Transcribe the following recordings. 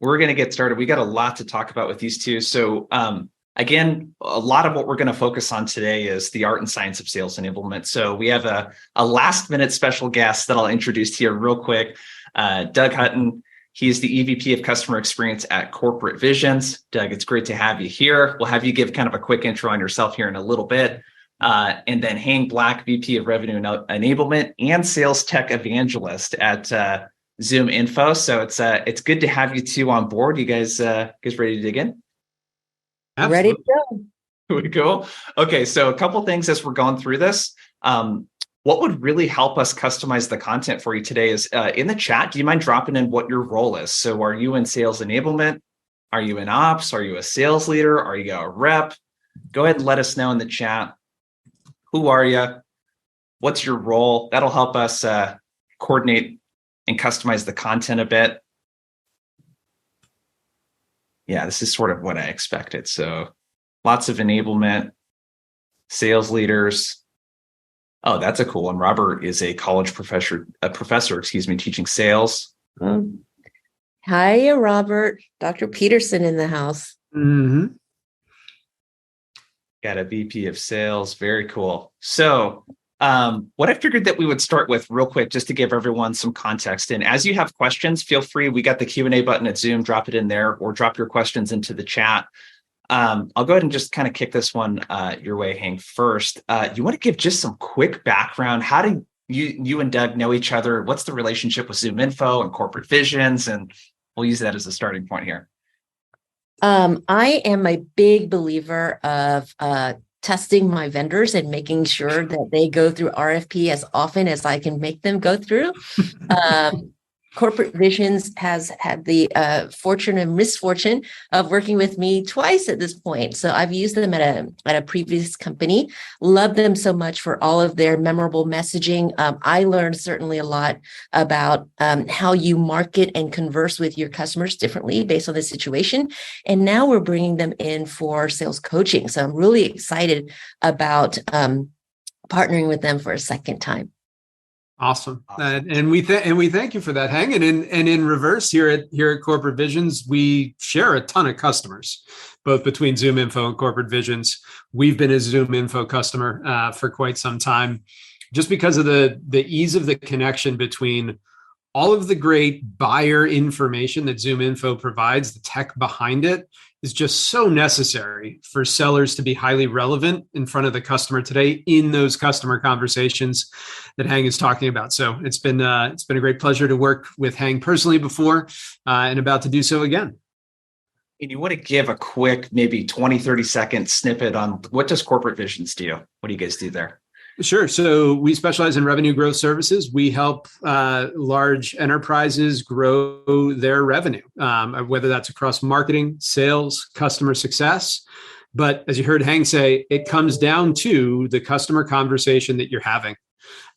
we're going to get started. We got a lot to talk about with these two. So again, a lot of what we're going to focus on today is the art and science of sales enablement. So we have a last minute special guest that I'll introduce here real quick. Doug Hutton. He's the EVP of Customer Experience at Corporate Visions. Doug, it's great to have you here. We'll have you give kind of a quick intro on yourself here in a little bit. And then Hang Black, VP of Revenue Enablement and Sales Tech Evangelist at ZoomInfo. So it's good to have you two on board. You guys ready to dig in? Absolutely. Ready to go. Here we go. Okay, so a couple things as we're going through this. What would really help us customize the content for you today is in the chat, do you mind dropping in what your role is? So are you in sales enablement? Are you in ops? Are you a sales leader? Are you a rep? Go ahead and let us know in the chat. Who are you? What's your role? That'll help us coordinate and customize the content a bit. Yeah, this is sort of what I expected. So lots of enablement, sales leaders. Oh, that's a cool one. Robert is a college professor, teaching sales. Hi, Robert. Dr. Peterson in the house. Mm-hmm. Got a VP of sales. Very cool. So what I figured that we would start with real quick, just to give everyone some context. And as you have questions, feel free. We got the Q&A button at Zoom. Drop it in there or drop your questions into the chat. I'll go ahead and just kind of kick this one your way, Hank. First, you want to give just some quick background. How do you and Doug know each other? What's the relationship with ZoomInfo and Corporate Visions? And we'll use that as a starting point here. I am a big believer of testing my vendors and making sure that they go through RFP as often as I can make them go through. Corporate Visions has had the fortune and misfortune of working with me twice at this point. So I've used them at a previous company. Love them so much for all of their memorable messaging. I learned certainly a lot about how you market and converse with your customers differently based on the situation. And now we're bringing them in for sales coaching. So I'm really excited about partnering with them for a second time. Awesome. And we thank you for that, Hang. And in reverse, here at Corporate Visions, we share a ton of customers, both between ZoomInfo and Corporate Visions. We've been a ZoomInfo customer for quite some time, just because of the ease of the connection between all of the great buyer information that ZoomInfo provides. The tech behind it is just so necessary for sellers to be highly relevant in front of the customer today in those customer conversations that Hang is talking about. So it's been a great pleasure to work with Hang personally before and about to do so again. And you want to give a quick, maybe 20, 30-second snippet on what does Corporate Visions do? What do you guys do there? Sure. So we specialize in revenue growth services. We help large enterprises grow their revenue, whether that's across marketing, sales, customer success. But as you heard Hang say, it comes down to the customer conversation that you're having,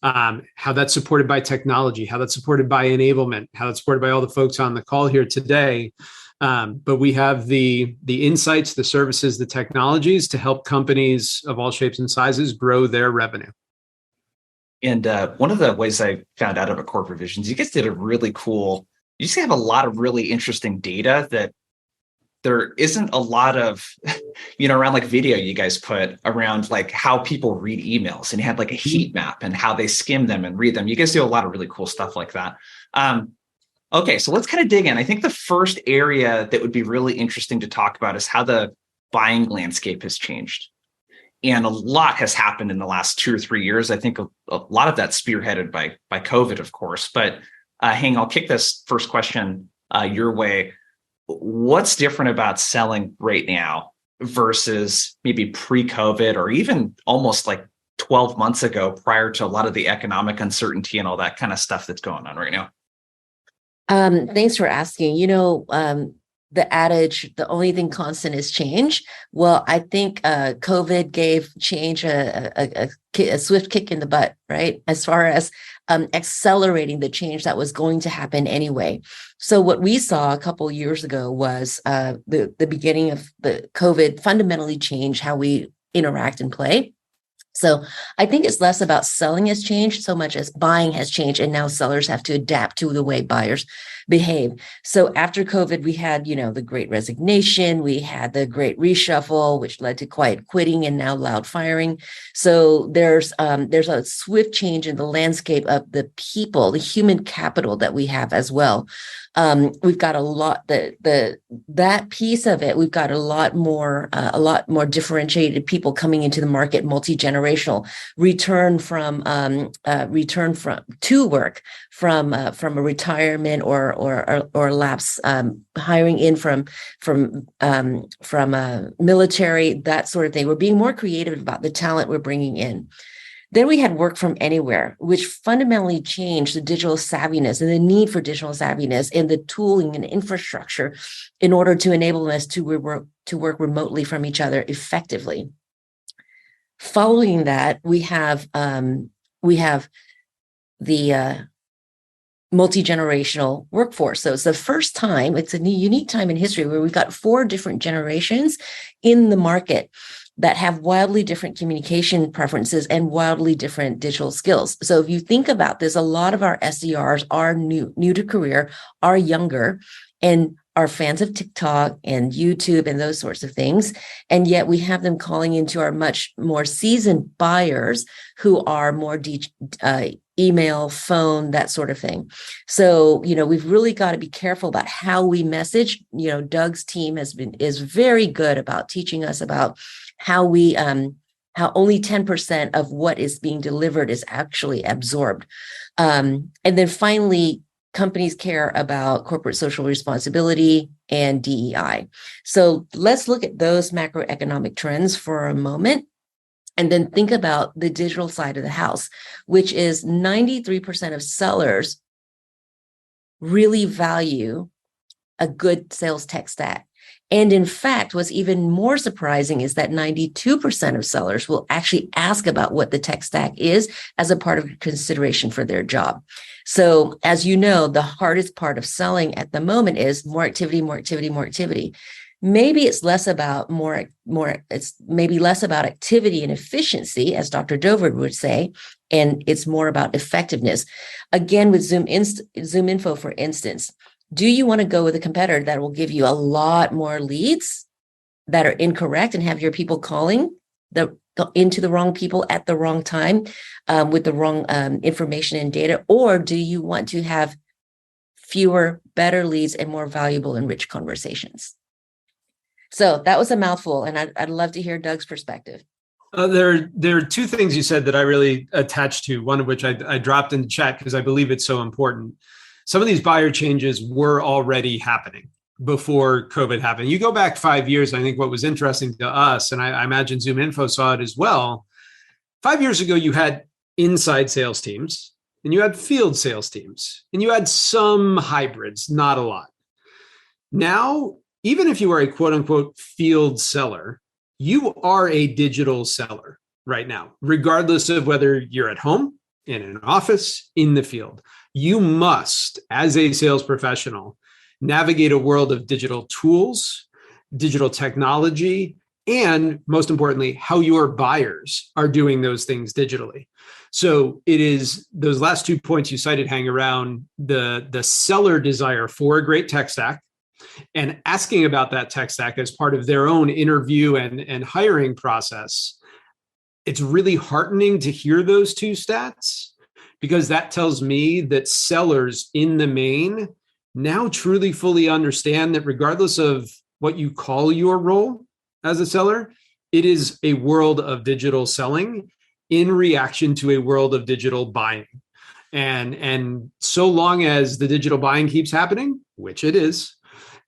how that's supported by technology, how that's supported by enablement, how that's supported by all the folks on the call here today. But we have the insights, the services, the technologies to help companies of all shapes and sizes grow their revenue. And one of the ways I found out about Corporate Visions, you guys did a really cool, you just have a lot of really interesting data that there isn't a lot of, around like video you guys put around like how people read emails, and you had like a heat map and how they skim them and read them. You guys do a lot of really cool stuff like that. Okay, so let's kind of dig in. I think the first area that would be really interesting to talk about is how the buying landscape has changed. And a lot has happened in the last 2 or 3 years. I think a lot of that spearheaded by COVID, of course. But Hang, I'll kick this first question your way. What's different about selling right now versus maybe pre-COVID or even almost like 12 months ago prior to a lot of the economic uncertainty and all that kind of stuff that's going on right now? Thanks for asking. The adage, the only thing constant is change. Well, I think COVID gave change a swift kick in the butt, right? As far as accelerating the change that was going to happen anyway. So what we saw a couple of years ago was the beginning of the COVID fundamentally changed how we interact and play. So I think it's less about selling has changed so much as buying has changed. And now sellers have to adapt to the way buyers behave. So after COVID, we had, the great resignation, we had the great reshuffle, which led to quiet quitting and now loud firing. So there's a swift change in the landscape of the people, the human capital that we have as well. We've got a lot that piece of it. We've got a lot more differentiated people coming into the market, multi-generational, return from to work from a retirement or lapse, hiring in from military, that sort of thing. We're being more creative about the talent we're bringing in. Then we had work from anywhere, which fundamentally changed the digital savviness and the need for digital savviness and the tooling and infrastructure in order to enable us to work remotely from each other effectively. Following that, we have the multi-generational workforce. So it's the first time, it's a unique time in history where we've got 4 different generations in the market that have wildly different communication preferences and wildly different digital skills. So if you think about this, a lot of our SDRs are new to career, are younger, and are fans of TikTok and YouTube and those sorts of things. And yet we have them calling into our much more seasoned buyers who are more email, phone, that sort of thing. So, we've really got to be careful about how we message. Doug's team is very good about teaching us about how only 10% of what is being delivered is actually absorbed. And then finally, companies care about corporate social responsibility and DEI. So let's look at those macroeconomic trends for a moment, and then think about the digital side of the house, which is 93% of sellers really value a good sales tech stack. And in fact, what's even more surprising is that 92% of sellers will actually ask about what the tech stack is as a part of consideration for their job. So as you know, the hardest part of selling at the moment is more activity, more activity, more activity. Maybe it's less about it's maybe less about activity and efficiency, as Dr. Dover would say, and it's more about effectiveness. Again, with ZoomInfo, for instance, do you want to go with a competitor that will give you a lot more leads that are incorrect and have your people calling into the wrong people at the wrong time with the wrong information and data? Or do you want to have fewer, better leads and more valuable and rich conversations? So that was a mouthful, and I'd love to hear Doug's perspective. There are 2 things you said that I really attached to, one of which I dropped in the chat because I believe it's so important. Some of these buyer changes were already happening before COVID happened. You go back 5 years, I think what was interesting to us, and I imagine ZoomInfo saw it as well, 5 years ago, you had inside sales teams and you had field sales teams and you had some hybrids, not a lot. Now, even if you are a quote unquote field seller, you are a digital seller right now, regardless of whether you're at home, in an office, in the field. You must, as a sales professional, navigate a world of digital tools, digital technology, and most importantly, how your buyers are doing those things digitally. So it is those last 2 points you cited hang around the seller desire for a great tech stack and asking about that tech stack as part of their own interview and hiring process. It's really heartening to hear those 2 stats, because that tells me that sellers in the main now truly fully understand that regardless of what you call your role as a seller, it is a world of digital selling in reaction to a world of digital buying. And so long as the digital buying keeps happening, which it is,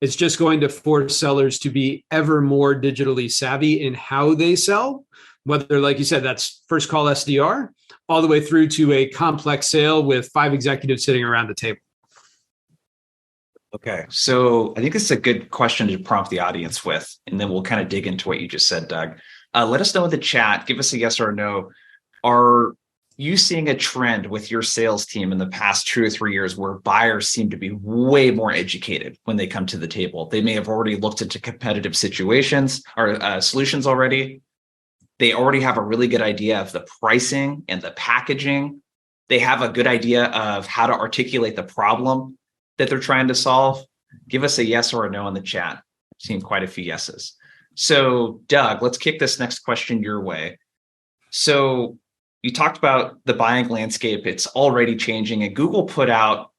it's just going to force sellers to be ever more digitally savvy in how they sell, whether, like you said, that's first call SDR, all the way through to a complex sale with 5 executives sitting around the table. Okay, so I think this is a good question to prompt the audience with, and then we'll kind of dig into what you just said, Doug. Let us know in the chat. Give us a yes or a no. Are you seeing a trend with your sales team in the past 2 or 3 years where buyers seem to be way more educated when they come to the table? They may have already looked into competitive situations or solutions already. They already have a really good idea of the pricing and the packaging. They have a good idea of how to articulate the problem that they're trying to solve. Give us a yes or a no in the chat. I've seen quite a few yeses. So Doug, let's kick this next question your way. So you talked about the buying landscape. It's already changing, and Google put out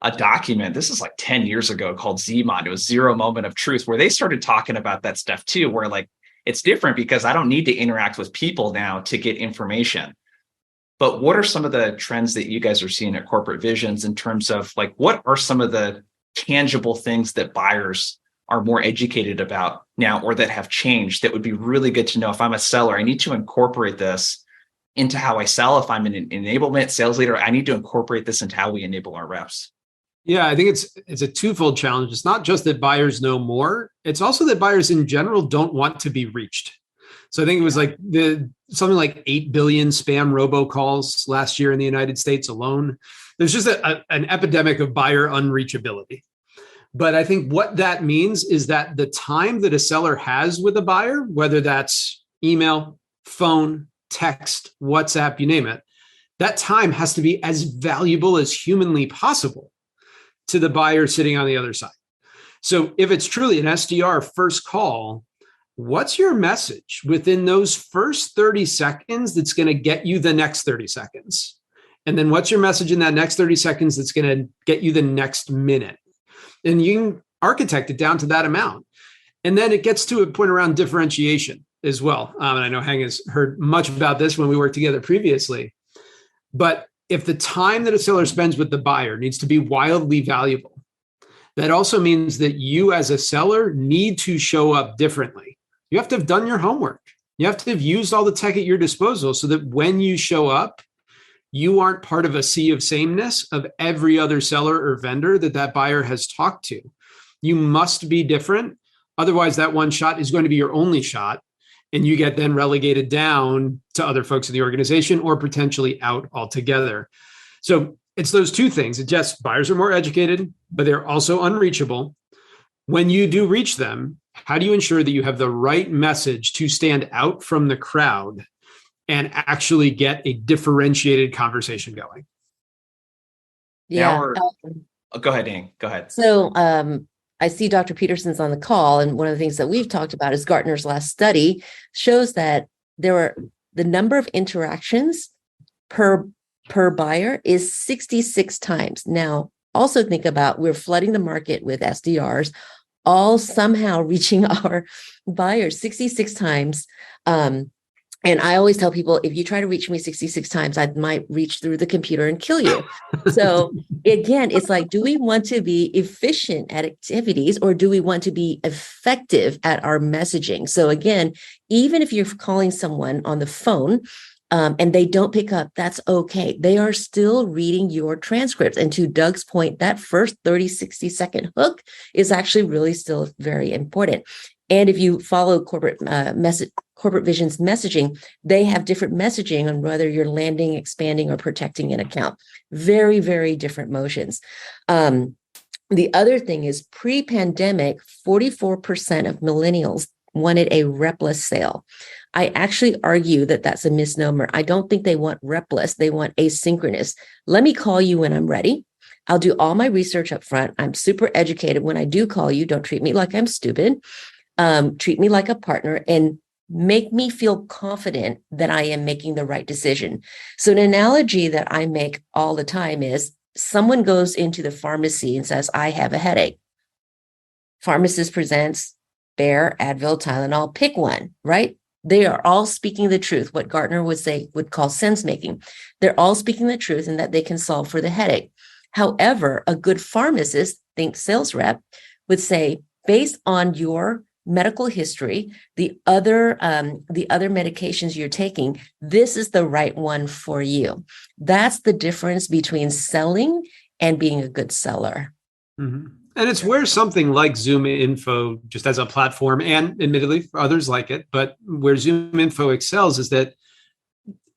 a document, this is like 10 years ago, called ZMOT. It was Zero Moment of Truth, where they started talking about that stuff too, where like, it's different because I don't need to interact with people now to get information. But what are some of the trends that you guys are seeing at Corporate Visions in terms of like, what are some of the tangible things that buyers are more educated about now, or that have changed, that would be really good to know? If I'm a seller, I need to incorporate this into how I sell. If I'm an enablement sales leader, I need to incorporate this into how we enable our reps. Yeah, I think it's a twofold challenge. It's not just that buyers know more, it's also that buyers in general don't want to be reached. So I think it was like something like 8 billion spam robocalls last year in the United States alone. There's just an epidemic of buyer unreachability. But I think what that means is that the time that a seller has with a buyer, whether that's email, phone, text, WhatsApp, you name it, that time has to be as valuable as humanly possible to the buyer sitting on the other side. So if it's truly an SDR first call, what's your message within those first 30 seconds that's going to get you the next 30 seconds? And then what's your message in that next 30 seconds that's going to get you the next minute? And you can architect it down to that amount. And then it gets to a point around differentiation as well. And I know Hang has heard much about this when we worked together previously. But if the time that a seller spends with the buyer needs to be wildly valuable, that also means that you as a seller need to show up differently. You have to have done your homework. You have to have used all the tech at your disposal so that when you show up, you aren't part of a sea of sameness of every other seller or vendor that buyer has talked to. You must be different. Otherwise, that one shot is going to be your only shot. And you get then relegated down to other folks in the organization or potentially out altogether. So it's those two things. It's just buyers are more educated, but they're also unreachable. When you do reach them, how do you ensure that you have the right message to stand out from the crowd and actually get a differentiated conversation going? Yeah. Go ahead, Dang. Go ahead. So I see Dr. Peterson's on the call, and one of the things that we've talked about is Gartner's last study shows that the number of interactions per buyer is 66 times. Now, also think about, we're flooding the market with SDRs, all somehow reaching our buyers 66 times. And I always tell people, if you try to reach me 66 times, I might reach through the computer and kill you. So again, it's like, do we want to be efficient at activities, or do we want to be effective at our messaging? So again, even if you're calling someone on the phone and they don't pick up, that's okay. They are still reading your transcripts. And to Doug's point, that first 30, 60-second hook is actually really still very important. And if you follow Corporate Vision's messaging, they have different messaging on whether you're landing, expanding, or protecting an account. Very, very different motions. The other thing is, pre-pandemic, 44% of millennials wanted a repless sale. I actually argue that that's a misnomer. I don't think they want repless. They want asynchronous. Let me call you when I'm ready. I'll do all my research up front. I'm super educated. When I do call you, don't treat me like I'm stupid. Treat me like a partner and make me feel confident that I am making the right decision. So an analogy that I make all the time is, someone goes into the pharmacy and says, I have a headache. Pharmacist presents Bayer, Advil, Tylenol, pick one, right? They are all speaking the truth, what Gartner would call sense making. They're all speaking the truth and that they can solve for the headache. However, a good pharmacist, think sales rep, would say, based on your medical history, the other medications you're taking, this is the right one for you. That's the difference between selling and being a good seller. Mm-hmm. And it's where something like ZoomInfo, just as a platform, and admittedly for others like it, but where ZoomInfo excels is that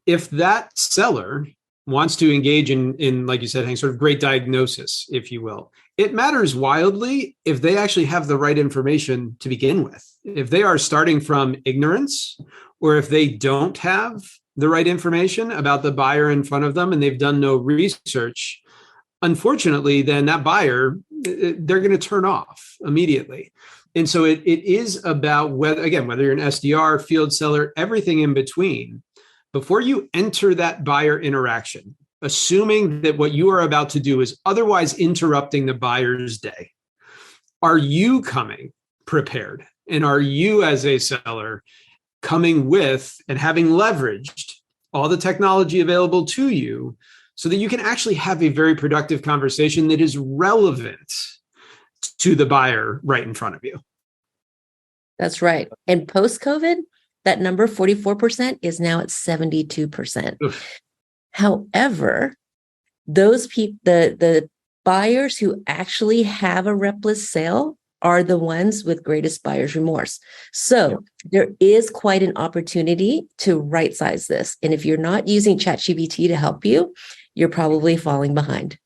if that seller wants to engage in, like you said, Hank, sort of great diagnosis, if you will, it matters wildly if they actually have the right information to begin with. If they are starting from ignorance, or if they don't have the right information about the buyer in front of them and they've done no research, unfortunately, then that buyer, they're going to turn off immediately. And so it is about whether you're an SDR, field seller, everything in between. Before you enter that buyer interaction, assuming that what you are about to do is otherwise interrupting the buyer's day, are you coming prepared? And are you, as a seller, coming with and having leveraged all the technology available to you so that you can actually have a very productive conversation that is relevant to the buyer right in front of you? That's right. And post-COVID, that number 44% is now at 72%. Oof. However, those people, the buyers who actually have a repless sale are the ones with greatest buyer's remorse. So there is quite an opportunity to right size this. And if you're not using ChatGPT to help you, you're probably falling behind.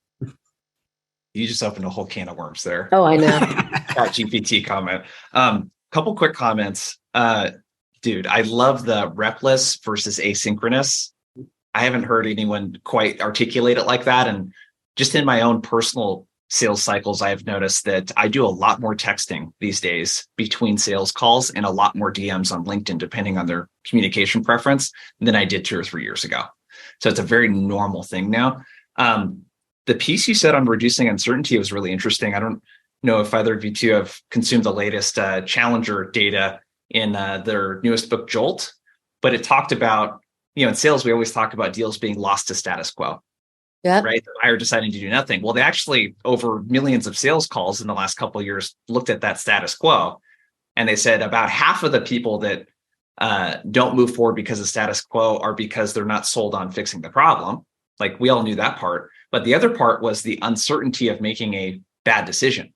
You just opened a whole can of worms there. Oh, I know. ChatGPT comment. Couple quick comments. Dude, I love the repless versus asynchronous. I haven't heard anyone quite articulate it like that. And just in my own personal sales cycles, I have noticed that I do a lot more texting these days between sales calls and a lot more DMs on LinkedIn, depending on their communication preference, than I did 2 or 3 years ago. So it's a very normal thing now. The piece you said on reducing uncertainty was really interesting. I don't know if either of you two have consumed the latest Challenger data in their newest book, Jolt, but it talked about, in sales, we always talk about deals being lost to status quo. Yep. Right? The buyer deciding to do nothing. Well, they actually, over millions of sales calls in the last couple of years, looked at that status quo. And they said about half of the people that don't move forward because of status quo are because they're not sold on fixing the problem. Like, we all knew that part. But the other part was the uncertainty of making a bad decision.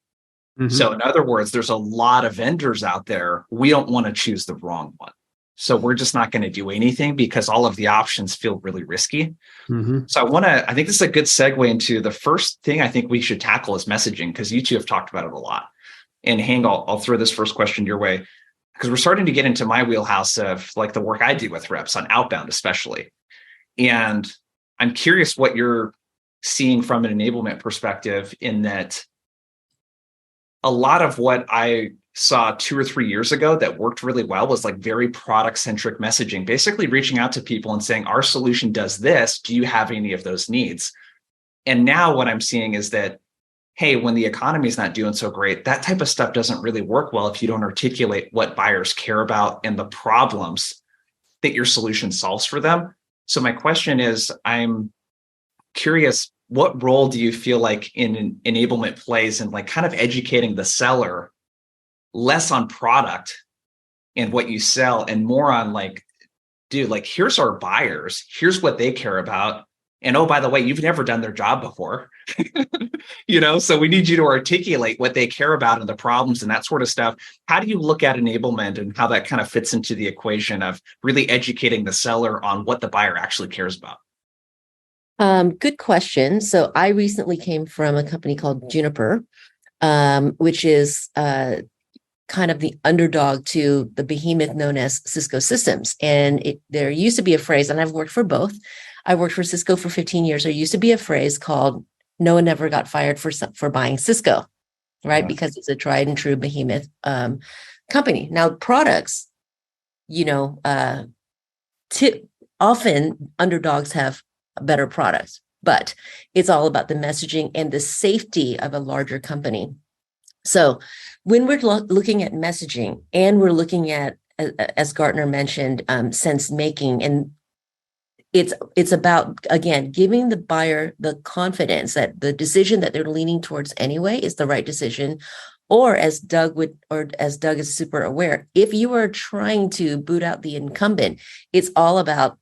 Mm-hmm. So in other words, there's a lot of vendors out there. We don't want to choose the wrong one. So we're just not going to do anything because all of the options feel really risky. Mm-hmm. So I think this is a good segue into the first thing I think we should tackle is messaging, because you two have talked about it a lot. And Hang, I'll throw this first question your way, because we're starting to get into my wheelhouse of like the work I do with reps on outbound, especially. And I'm curious what you're seeing from an enablement perspective, in that a lot of what I saw 2 or 3 years ago that worked really well was like very product-centric messaging, basically reaching out to people and saying, our solution does this. Do you have any of those needs? And now what I'm seeing is that, hey, when the economy is not doing so great, that type of stuff doesn't really work well if you don't articulate what buyers care about and the problems that your solution solves for them. So my question is, I'm curious, what role do you feel like in enablement plays in like kind of educating the seller less on product and what you sell and more on like, dude, like, here's our buyers, here's what they care about. And oh, by the way, you've never done their job before, so we need you to articulate what they care about and the problems and that sort of stuff. How do you look at enablement and how that kind of fits into the equation of really educating the seller on what the buyer actually cares about? Good question. So I recently came from a company called Juniper, which is kind of the underdog to the behemoth known as Cisco Systems. And there used to be a phrase, and I've worked for both. I worked for Cisco for 15 years. There used to be a phrase called "No one ever got fired for buying Cisco," right? Yeah. Because it's a tried and true behemoth company. Now, products, often underdogs have better products, but it's all about the messaging and the safety of a larger company. So when we're looking at messaging and we're looking at, as Gartner mentioned, sense making, and it's about, again, giving the buyer the confidence that the decision that they're leaning towards anyway is the right decision. Or as Doug is super aware, if you are trying to boot out the incumbent, it's all about,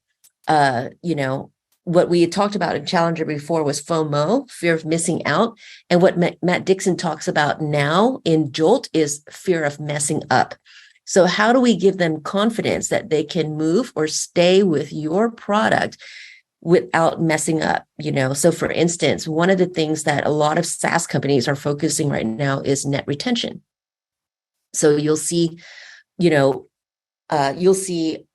what we had talked about in Challenger before was FOMO, fear of missing out. And what Matt Dixon talks about now in Jolt is fear of messing up. So how do we give them confidence that they can move or stay with your product without messing up, So for instance, one of the things that a lot of SaaS companies are focusing right now is net retention. So you'll see, you know, you'll see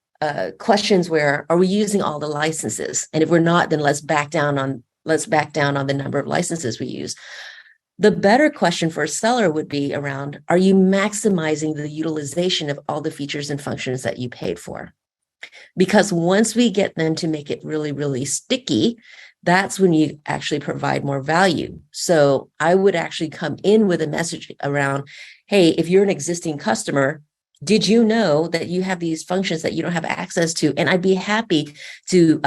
questions where, are we using all the licenses? And if we're not, then let's back down on the number of licenses we use. The better question for a seller would be around, are you maximizing the utilization of all the features and functions that you paid for? Because once we get them to make it really, really sticky, that's when you actually provide more value. So I would actually come in with a message around, hey, if you're an existing customer, did you know that you have these functions that you don't have access to? And I'd be happy to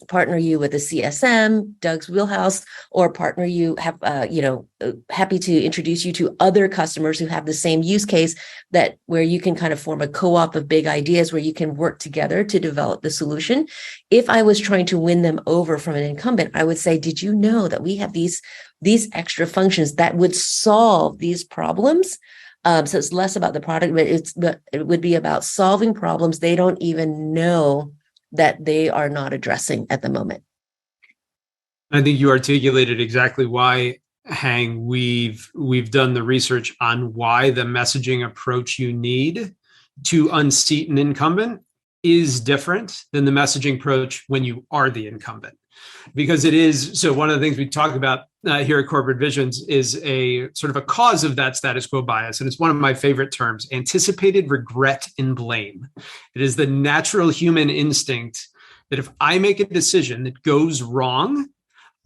partner you with a CSM, Doug's Wheelhouse, or partner you, happy to introduce you to other customers who have the same use case, that where you can kind of form a co-op of big ideas where you can work together to develop the solution. If I was trying to win them over from an incumbent, I would say, did you know that we have these extra functions that would solve these problems? So it's less about the product, but it would be about solving problems they don't even know that they are not addressing at the moment. I think you articulated exactly why, Hang, we've done the research on why the messaging approach you need to unseat an incumbent is different than the messaging approach when you are the incumbent. Because it is, so one of the things we talk about here at Corporate Visions is a sort of a cause of that status quo bias. And it's one of my favorite terms, anticipated regret and blame. It is the natural human instinct that if I make a decision that goes wrong,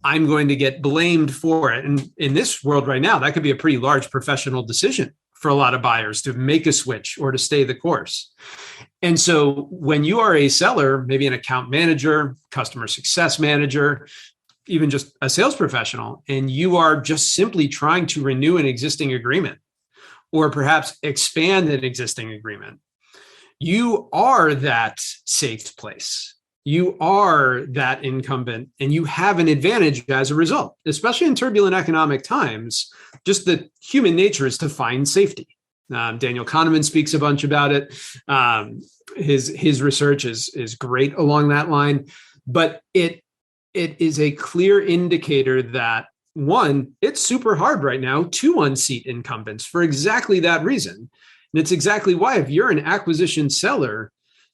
I'm going to get blamed for it. And in this world right now, that could be a pretty large professional decision for a lot of buyers to make a switch or to stay the course. And so when you are a seller, maybe an account manager, customer success manager, even just a sales professional, and you are just simply trying to renew an existing agreement or perhaps expand an existing agreement, you are that safe place. You are that incumbent, and you have an advantage as a result, especially in turbulent economic times. Just the human nature is to find safety. Daniel Kahneman speaks a bunch about it. His research is great along that line, but it is a clear indicator that, one, it's super hard right now to unseat incumbents for exactly that reason. And it's exactly why, if you're an acquisition seller,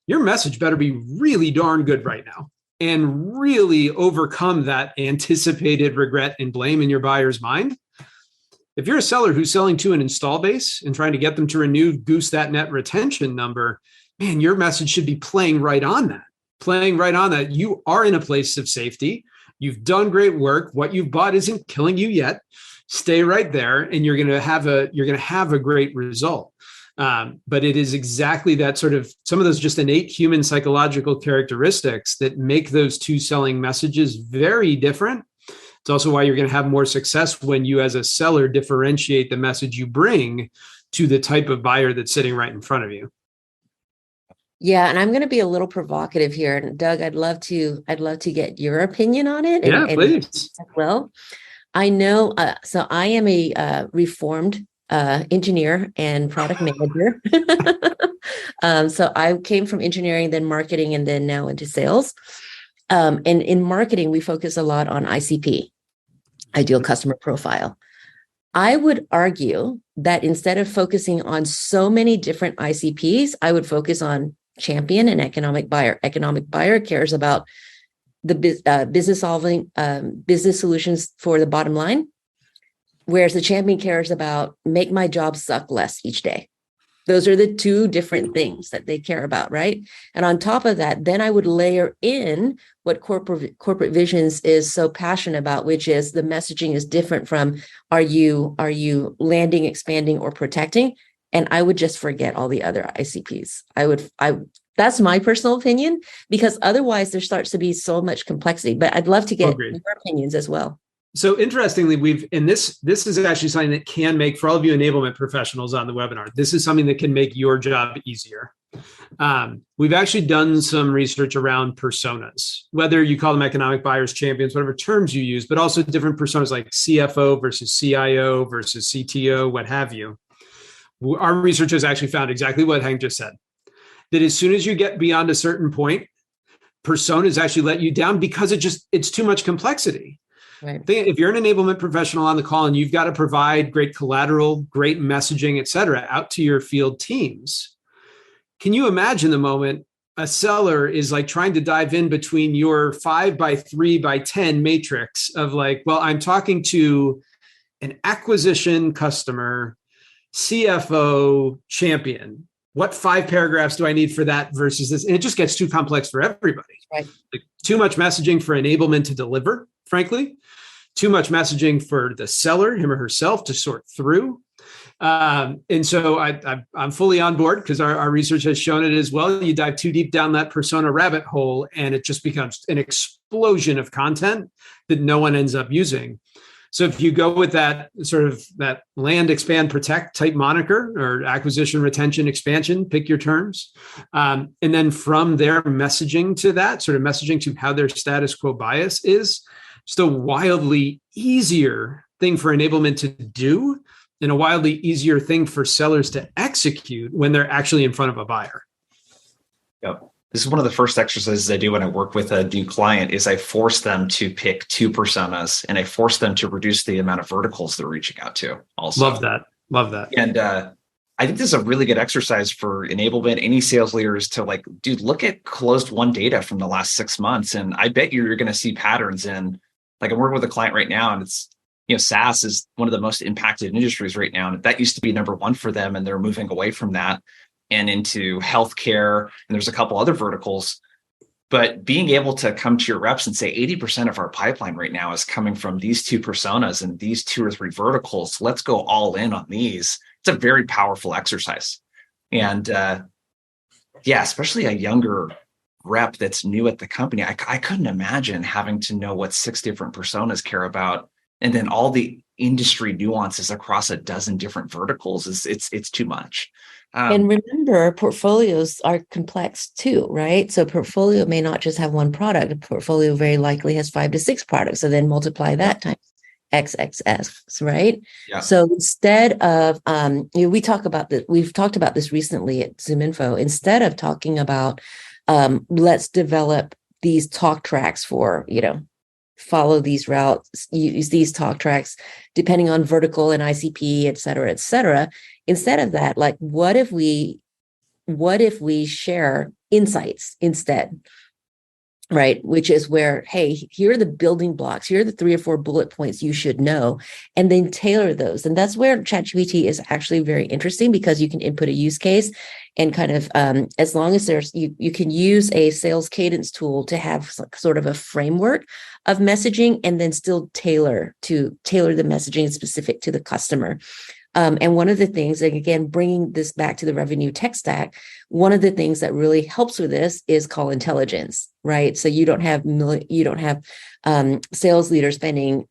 your message better be really darn good right now and really overcome that anticipated regret and blame in your buyer's mind. If you're a seller who's selling to an install base and trying to get them to renew, goose that net retention number, man, your message should be playing right on that. You are in a place of safety. You've done great work. What you've bought isn't killing you yet. Stay right there, and you're going to have a great result. But it is exactly that sort of, some of those just innate human psychological characteristics that make those two selling messages very different. It's also why you're going to have more success when you, as a seller, differentiate the message you bring to the type of buyer that's sitting right in front of you. Yeah, and I'm going to be a little provocative here, and Doug, I'd love to get your opinion on it. Yeah, please. As well, I know. So I am a reformed engineer and product manager. So I came from engineering, then marketing, and then now into sales. And in marketing, we focus a lot on ICP, ideal customer profile. I would argue that instead of focusing on so many different ICPs, I would focus on champion and economic buyer. Economic buyer cares about the business solving, business solutions for the bottom line, whereas the champion cares about make my job suck less each day. Those are the two different things that they care about, right? And on top of that, then I would layer in what corporate visions is so passionate about, which is the messaging is different from are you landing, expanding, or protecting? And I would just forget all the other ICPs. That's my personal opinion, because otherwise there starts to be so much complexity. But I'd love to get your opinions as well. So interestingly, this is actually something that can make, for all of you enablement professionals on the webinar, this is something that can make your job easier. We've actually done some research around personas, whether you call them economic buyers, champions, whatever terms you use, but also different personas like CFO versus CIO versus CTO, what have you. Our research has actually found exactly what Hank just said, that as soon as you get beyond a certain point, personas actually let you down because it's too much complexity. Right. If you're an enablement professional on the call and you've got to provide great collateral, great messaging, et cetera, out to your field teams, can you imagine the moment a seller is like trying to dive in between your 5x3x10 matrix of like, well, I'm talking to an acquisition customer, CFO champion. What 5 paragraphs do I need for that versus this? And it just gets too complex for everybody. Right. Like, too much messaging for enablement to deliver, frankly. Too much messaging for the seller, him or herself, to sort through. And so I'm fully on board because our research has shown it as well. You dive too deep down that persona rabbit hole and it just becomes an explosion of content that no one ends up using. So if you go with that sort of that land, expand, protect type moniker or acquisition, retention, expansion, pick your terms. And then from their messaging to that, sort of messaging to how their status quo bias is, just a wildly easier thing for enablement to do and a wildly easier thing for sellers to execute when they're actually in front of a buyer. Yep. This is one of the first exercises I do when I work with a new client is I force them to pick 2 personas and I force them to reduce the amount of verticals they're reaching out to also. Love that. And I think this is a really good exercise for enablement, any sales leaders to like, dude, look at closed won data from the last 6 months. And I bet you're going to see patterns in, like I'm working with a client right now and it's, SaaS is one of the most impacted industries right now. And that used to be number one for them. And they're moving away from that and into healthcare. And there's a couple other verticals, but being able to come to your reps and say 80% of our pipeline right now is coming from these 2 personas and these 2 or 3 verticals. Let's go all in on these. It's a very powerful exercise. And especially a younger rep that's new at the company. I couldn't imagine having to know what 6 different personas care about. And then all the industry nuances across a dozen different verticals it's too much. And remember, portfolios are complex too, right? So portfolio may not just have one product. A portfolio very likely has 5 to 6 products. So then multiply that times XXS, right? Yeah. So instead of, we've talked about this recently at ZoomInfo. Instead of talking about, let's develop these talk tracks for, follow these routes, use these talk tracks, depending on vertical and ICP, et cetera, et cetera. Instead of that, like, what if we share insights instead, right? Which is where, hey, here are the building blocks. Here are the 3 or 4 bullet points you should know, and then tailor those. And that's where ChatGPT is actually very interesting because you can input a use case and kind of, as long as you can use a sales cadence tool to have sort of a framework of messaging and then still tailor the messaging specific to the customer. And one of the things, like, again, bringing this back to the revenue tech stack, one of the things that really helps with this is call intelligence, right? So you don't have sales leaders spending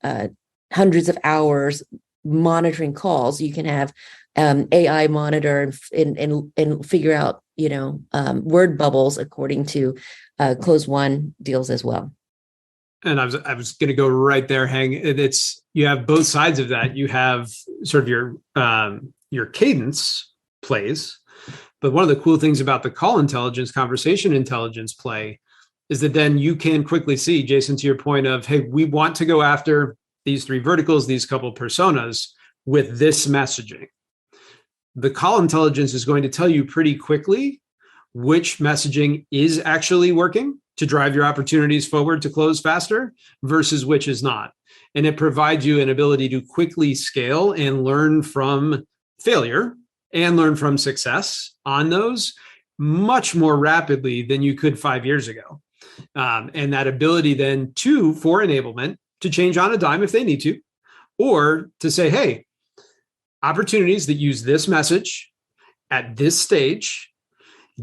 hundreds of hours monitoring calls. You can have AI monitor and figure out, word bubbles according to close won deals as well. And I was going to go right there, Hang. You have both sides of that. You have sort of your cadence plays, but one of the cool things about the call intelligence, conversation intelligence play is that then you can quickly see, Jason, to your point of, hey, we want to go after these 3 verticals, these couple personas with this messaging. The call intelligence is going to tell you pretty quickly which messaging is actually working to drive your opportunities forward to close faster versus which is not. And it provides you an ability to quickly scale and learn from failure and learn from success on those much more rapidly than you could 5 years ago. And that ability then for enablement to change on a dime if they need to, or to say, hey, opportunities that use this message at this stage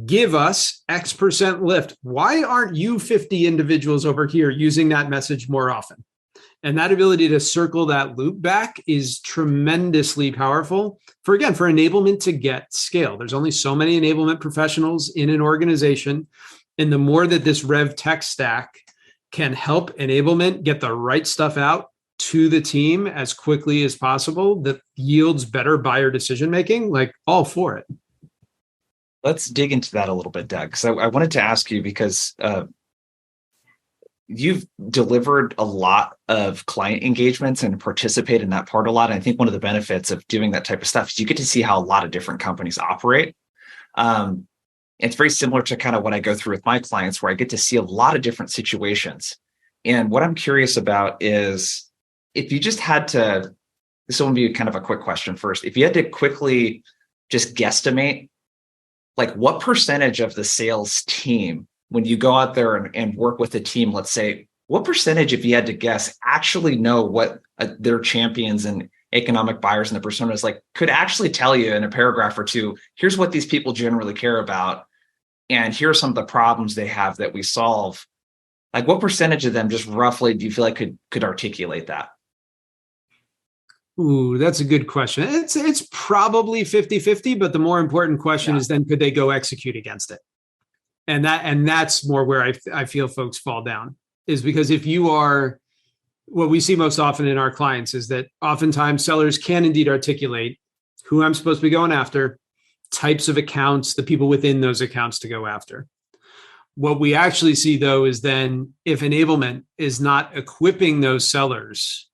give us X% lift. Why aren't you 50 individuals over here using that message more often? And that ability to circle that loop back is tremendously powerful for enablement to get scale. There's only so many enablement professionals in an organization. And the more that this rev tech stack can help enablement get the right stuff out to the team as quickly as possible, that yields better buyer decision-making, like, all for it. Let's dig into that a little bit, Doug, because I wanted to ask you, because you've delivered a lot of client engagements and participate in that part a lot. And I think one of the benefits of doing that type of stuff is you get to see how a lot of different companies operate. It's very similar to kind of what I go through with my clients, where I get to see a lot of different situations. And what I'm curious about is, if you just had to, this will be kind of a quick question first. If you had to quickly just guesstimate, like what percentage of the sales team, when you go out there and work with a team, let's say, what percentage, if you had to guess, actually know what their champions and economic buyers and the personas like could actually tell you in a paragraph or two, here's what these people generally care about, and here are some of the problems they have that we solve. Like, what percentage of them just roughly do you feel like could articulate that? Ooh, that's a good question. It's probably 50-50, but the more important question is then, could they go execute against it? And that's more where I feel folks fall down, is because if you are, what we see most often in our clients is that oftentimes sellers can indeed articulate who I'm supposed to be going after, types of accounts, the people within those accounts to go after. What we actually see, though, is then if enablement is not equipping those sellers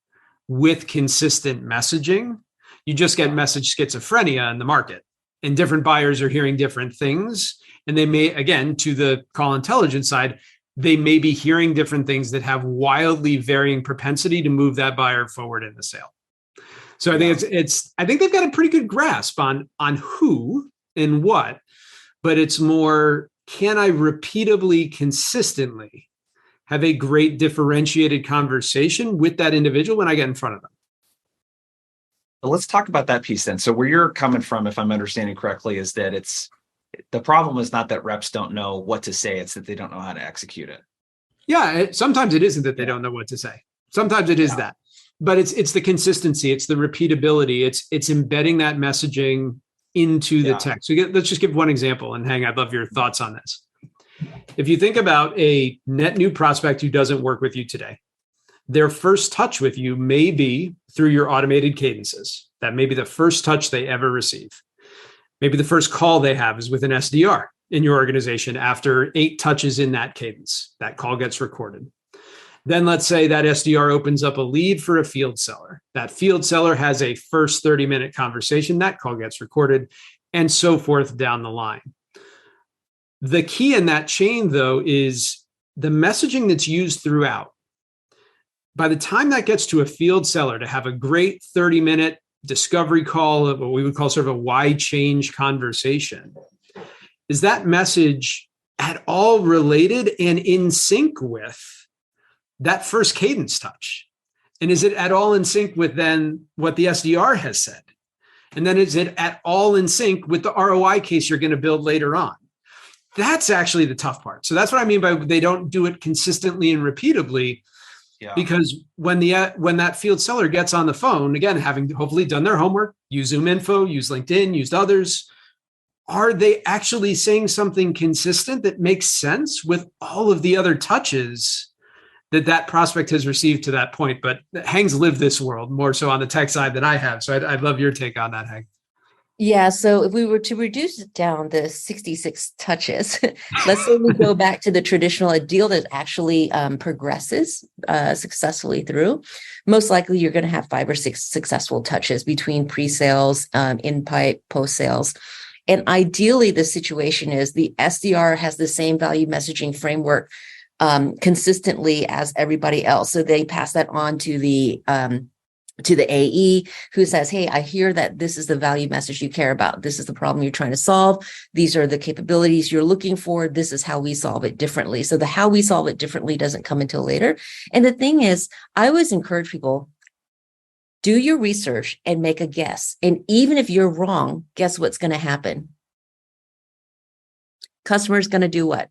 with consistent messaging, you just get message schizophrenia in the market, and different buyers are hearing different things. And they may, again, to the call intelligence side, they may be hearing different things that have wildly varying propensity to move that buyer forward in the sale. So I think I think they've got a pretty good grasp on who and what, but it's more, can I repeatably, consistently have a great differentiated conversation with that individual when I get in front of them? Well, let's talk about that piece then. So where you're coming from, if I'm understanding correctly, is that the problem is not that reps don't know what to say, it's that they don't know how to execute it. Yeah, sometimes it isn't that they don't know what to say. Sometimes it is that. But it's the consistency, it's the repeatability, it's embedding that messaging into the text. So let's just give one example, and Hang, I'd love your thoughts on this. If you think about a net new prospect who doesn't work with you today, their first touch with you may be through your automated cadences. That may be the first touch they ever receive. Maybe the first call they have is with an SDR in your organization. After 8 touches in that cadence, that call gets recorded. Then let's say that SDR opens up a lead for a field seller. That field seller has a first 30-minute conversation. That call gets recorded, and so forth down the line. The key in that chain, though, is the messaging that's used throughout. By the time that gets to a field seller to have a great 30-minute discovery call of what we would call sort of a why change conversation, is that message at all related and in sync with that first cadence touch? And is it at all in sync with then what the SDR has said? And then is it at all in sync with the ROI case you're going to build later on? That's actually the tough part. So that's what I mean by they don't do it consistently and repeatably. Because when that field seller gets on the phone, again, having hopefully done their homework, use ZoomInfo, use LinkedIn, used others, are they actually saying something consistent that makes sense with all of the other touches that prospect has received to that point? But Hang's lived this world more so on the tech side than I have. So I'd love your take on that, Hang. Yeah, so if we were to reduce it down to 66 touches, let's say we go back to the traditional, a deal that actually progresses successfully through. Most likely you're going to have 5 or 6 successful touches between pre-sales, in-pipe, post-sales. And ideally, the situation is the SDR has the same value messaging framework consistently as everybody else. So they pass that on to the AE, who says, hey, I hear that this is the value message you care about. This is the problem you're trying to solve. These are the capabilities you're looking for. This is how we solve it differently. So the how we solve it differently doesn't come until later. And the thing is, I always encourage people, do your research and make a guess. And even if you're wrong, guess what's going to happen? Customer's going to do what?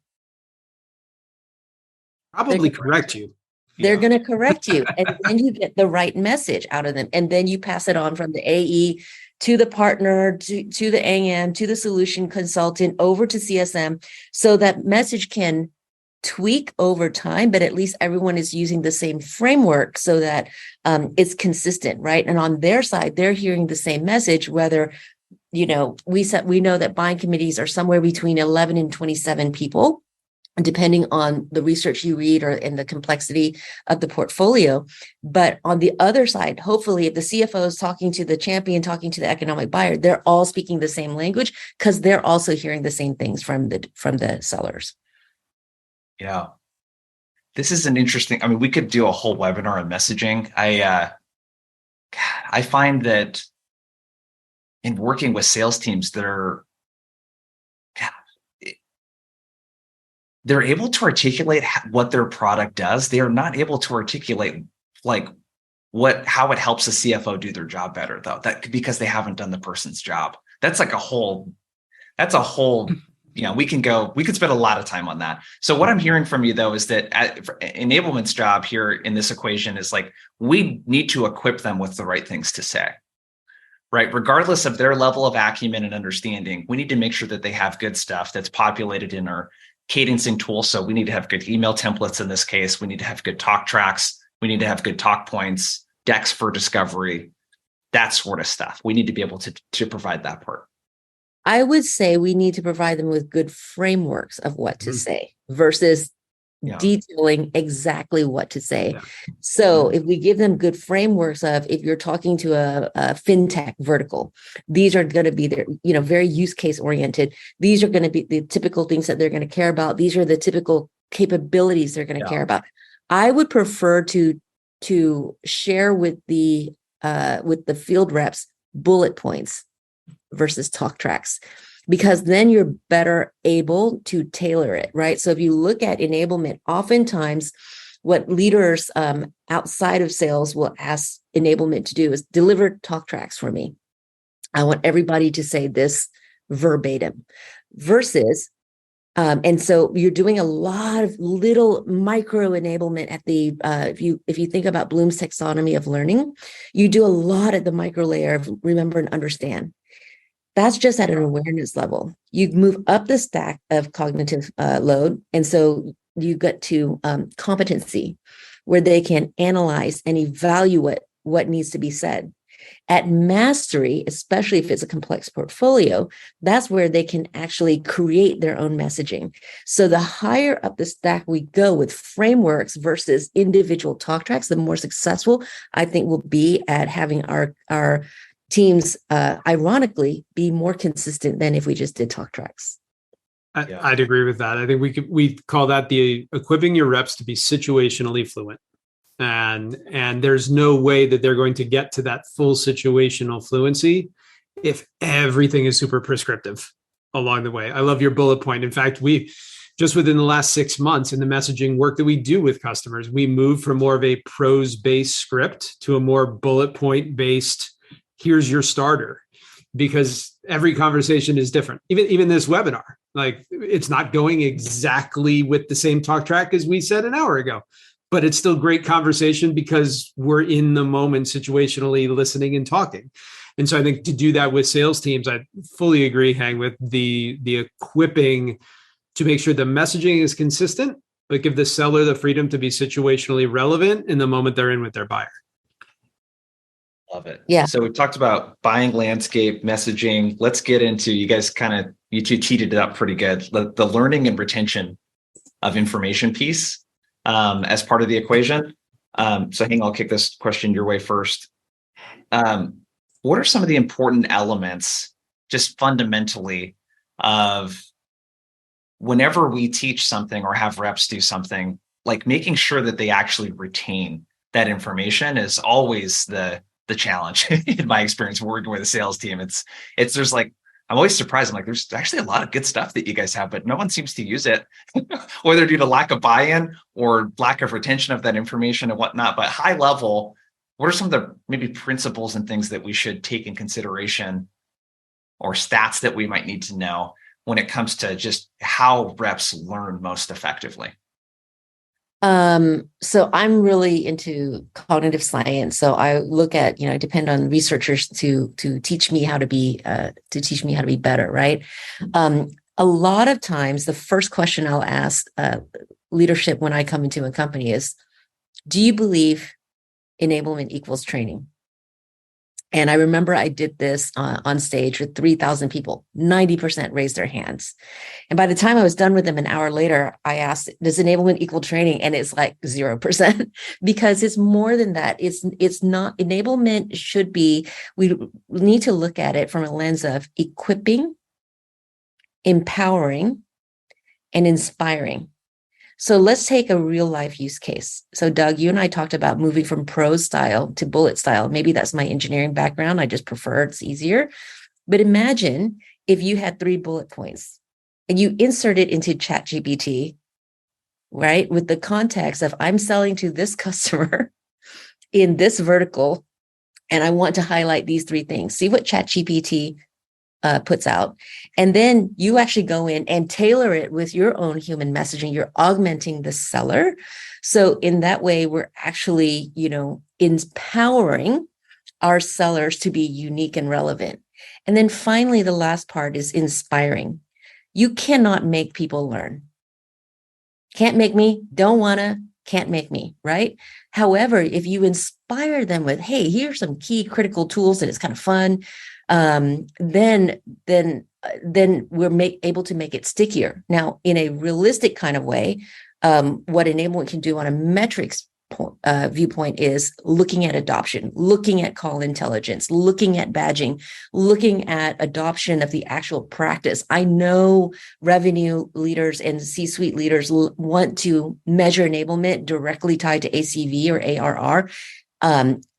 Probably correct you. They're going to correct you. And then you get the right message out of them. And then you pass it on from the AE to the partner, to the AM, to the solution consultant, over to CSM. So that message can tweak over time, but at least everyone is using the same framework so that it's consistent, right? And on their side, they're hearing the same message, whether, we know that buying committees are somewhere between 11 and 27 people. depending on the research you read or in the complexity of the portfolio. But on the other side, hopefully, if the CFO is talking to the champion, talking to the economic buyer, they're all speaking the same language because they're also hearing the same things from the sellers. Yeah. This is an interesting, I mean, we could do a whole webinar on messaging. I find that in working with sales teams, they're able to articulate what their product does. They are not able to articulate like how it helps the CFO do their job better, though. Because they haven't done the person's job. That's a whole, we could spend a lot of time on that. So what I'm hearing from you, though, is that Enablement's job here in this equation is like, we need to equip them with the right things to say, right? Regardless of their level of acumen and understanding, we need to make sure that they have good stuff that's populated in our cadencing tool. So we need to have good email templates in this case. We need to have good talk tracks. We need to have good talk points, decks for discovery, that sort of stuff. We need to be able to provide that part. I would say we need to provide them with good frameworks of what to say versus detailing exactly what to say. Yeah. So if we give them good frameworks of, if you're talking to a fintech vertical, these are going to be their, very use case oriented. These are going to be the typical things that they're going to care about. These are the typical capabilities they're going to care about. I would prefer to share with the field reps bullet points versus talk tracks, because then you're better able to tailor it, right? So if you look at enablement, oftentimes what leaders outside of sales will ask enablement to do is deliver talk tracks for me. I want everybody to say this verbatim versus, and so you're doing a lot of little micro enablement at the, if you think about Bloom's taxonomy of learning, you do a lot at the micro layer of remember and understand. That's just at an awareness level. You move up the stack of cognitive load. And so you get to competency, where they can analyze and evaluate what needs to be said. At mastery, especially if it's a complex portfolio, that's where they can actually create their own messaging. So the higher up the stack we go with frameworks versus individual talk tracks, the more successful I think we'll be at having our teams, ironically, be more consistent than if we just did talk tracks. I'd agree with that. I think we call that the equipping your reps to be situationally fluent. And there's no way that they're going to get to that full situational fluency if everything is super prescriptive along the way. I love your bullet point. In fact, we just within the last 6 months in the messaging work that we do with customers, we moved from more of a prose-based script to a more bullet point-based, here's your starter, because every conversation is different. Even this webinar, like it's not going exactly with the same talk track as we said an hour ago, but it's still great conversation because we're in the moment situationally listening and talking. And so I think to do that with sales teams, I fully agree, Hang, with the equipping to make sure the messaging is consistent, but give the seller the freedom to be situationally relevant in the moment they're in with their buyer. Love it. Yeah. So we've talked about buying landscape, messaging. Let's get into, you two teed it up pretty good, the learning and retention of information piece as part of the equation. So Hang, I'll kick this question your way first. What are some of the important elements, just fundamentally, of whenever we teach something or have reps do something, like making sure that they actually retain that information is always the challenge in my experience working with a sales team. There's like, I'm always surprised. I'm like, there's actually a lot of good stuff that you guys have, but no one seems to use it, whether due to lack of buy-in or lack of retention of that information and whatnot. But high level, what are some of the maybe principles and things that we should take in consideration, or stats that we might need to know when it comes to just how reps learn most effectively? So I'm really into cognitive science. So I look at, I depend on researchers to teach me how to be better, right? A lot of times, the first question I'll ask leadership when I come into a company is, do you believe enablement equals training? And I remember I did this on stage with 3,000 people. 90% raised their hands. And by the time I was done with them an hour later, I asked, does enablement equal training? And it's like 0%, because it's more than that. It's not, enablement should be, we need to look at it from a lens of equipping, empowering, and inspiring. So let's take a real life use case. So Doug, you and I talked about moving from prose style to bullet style. Maybe that's my engineering background. I just prefer it's easier. But imagine if you had 3 bullet points and you insert it into ChatGPT, right? With the context of I'm selling to this customer in this vertical, and I want to highlight these 3 things. See what ChatGPT puts out. And then you actually go in and tailor it with your own human messaging. You're augmenting the seller. So in that way, we're actually, empowering our sellers to be unique and relevant. And then finally, the last part is inspiring. You cannot make people learn. Can't make me, don't wanna, can't make me, right? However, if you inspire them with, hey, here's some key critical tools and it's kind of fun, then we're able to make it stickier. Now, in a realistic kind of way, what enablement can do on a metrics viewpoint is looking at adoption, looking at call intelligence, looking at badging, looking at adoption of the actual practice. I know revenue leaders and C-suite leaders want to measure enablement directly tied to ACV or ARR.